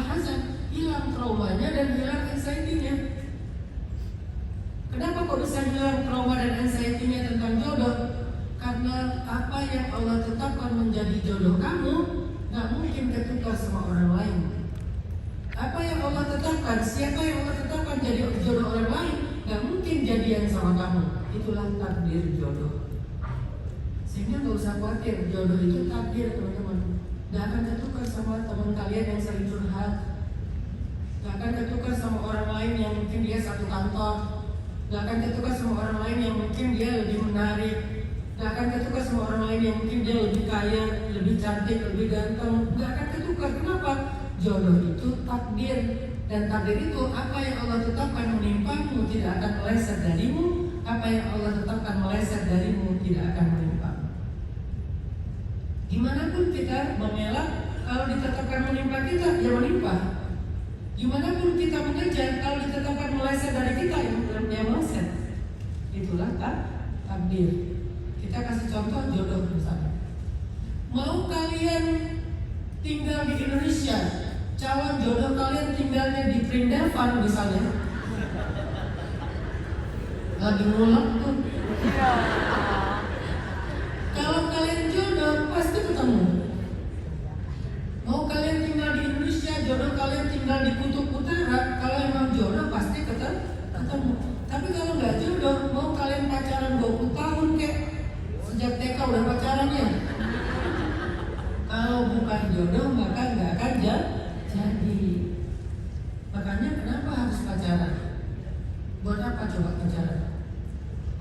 Hasan, hilang traumanya dan hilang anxiety-nya. Kenapa kok bisa hilang trauma dan anxiety-nya tentang jodoh? Karena apa yang Allah tetapkan menjadi jodoh kamu gak mungkin ketukar sama orang lain. Apa yang Allah tetapkan, siapa yang Allah tetapkan jadi jodoh orang lain gak mungkin jadian sama kamu. Itulah takdir jodoh. Sehingga gak usah khawatir, jodoh itu takdir teman-teman. Gak akan ketukar sama teman kalian yang sering curhat. Gak akan ketukar sama orang lain yang mungkin dia satu kantor. Gak akan ketukar sama orang lain yang mungkin dia lebih menarik. Gak akan ketukar sama orang lain yang mungkin dia lebih kaya, lebih cantik, lebih ganteng. Gak akan ketukar. Kenapa? Jodoh itu takdir. Dan takdir itu apa yang Allah tetapkan menimpamu tidak akan meleset darimu. Apa yang Allah tetapkan meleset darimu tidak akan menimpamu. Dimanapun kita mengelak, kalau ditetapkan menimpa kita, ya menimpa. Dimanapun kita mengejar, kalau ditetapkan meleset dari kita, ya meleset. Itulah takdir. Kita kasih contoh jodoh misalnya. Mau kalian tinggal di Indonesia, calon jodoh kalian tinggalnya di Prindavan misalnya, lagi ngulek tuh. Kalau kalian jodoh pasti ketemu. Mau kalian tinggal di Indonesia, jodoh kalian tinggal di kutub utara, kalau emang jodoh pasti ketemu. Tapi kalau nggak jodoh, mau kalian pacaran 20 tahun kek, sejak TK udah pacaran ya. Kalau bukan jodoh maka nggak akan jadi. Makanya kenapa harus pacaran? Buat apa coba pacaran?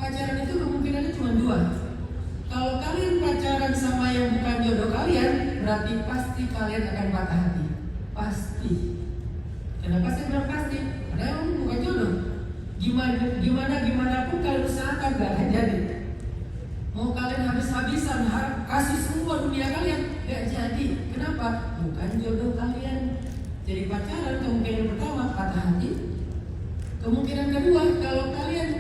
Pacaran itu kemungkinannya cuma dua. Kalau kalian pacaran sama yang bukan jodoh kalian, berarti pasti kalian akan patah hati. Pasti. Kenapa saya bilang pasti? Karena yang bukan jodoh. Gimana pun kalian usahakan gak akan jadi. Mau kalian habis-habisan kasih semua dunia kalian, gak jadi. Kenapa? Bukan jodoh kalian. Jadi pacaran kemungkinan pertama patah hati. Kemungkinan kedua, kalau kalian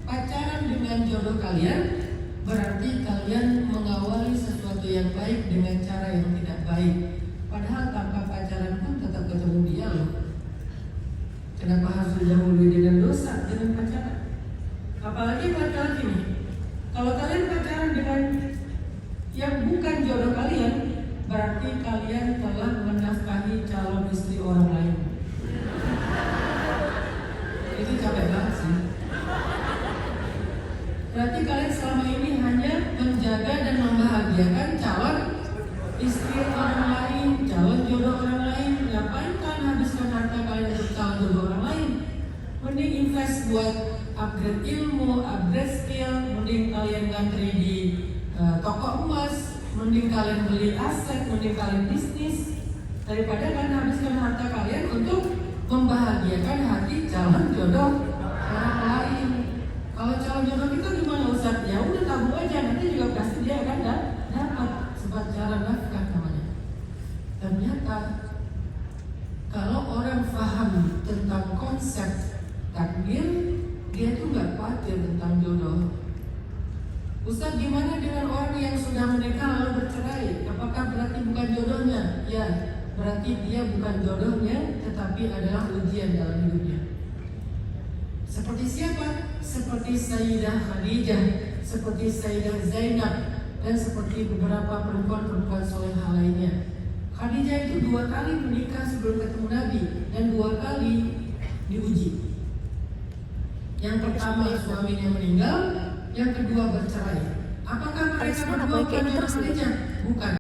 pacaran dengan jodoh kalian, berarti kalian mengawali sesuatu yang baik dengan cara yang tidak baik. Padahal tanpa pacaran pun tetap ketemu dia loh. Kenapa harus didahului dengan dosa, dengan pacaran? Apalagi laki-laki nih. Kalau kalian pacaran dengan yang bukan jodoh kalian, berarti kalian telah menafkahi calon istri orang lain. Itu capek banget sih. Berarti kalian selama ini hanya menjaga dan membahagiakan calon istri orang lain, calon jodoh orang lain. Ngapain kalian habiskan harta kalian untuk calon jodoh orang lain? Mending invest buat upgrade ilmu, upgrade skill. Mending kalian ngantri di toko emas, mending kalian beli aset, mending kalian bisnis, daripada kalian habiskan harta kalian untuk membahagiakan hati calon jodoh orang lain. Kalau calon jodoh kita gimana Ustaz? Ya udah tabung aja, nanti juga pasti dia akan dapat sebacara nafkah namanya. Ternyata kalau orang paham tentang konsep takdir, dia tuh nggak khawatir tentang jodoh. Ustaz, gimana dengan orang yang sudah menikah lalu bercerai? Apakah berarti bukan jodohnya? Ya, berarti dia bukan jodohnya, tetapi adalah ujian dalam hidupnya. Seperti siapa? Seperti Sayyidah Khadijah, seperti Sayyidah Zainab, dan seperti beberapa perempuan-perempuan solehah lainnya. Khadijah itu 2 kali menikah sebelum ketemu Nabi, dan 2 kali diuji. Yang pertama suaminya meninggal, yang kedua bercerai. Apakah mereka berdua bukan jodoh Khadijah? Bukan.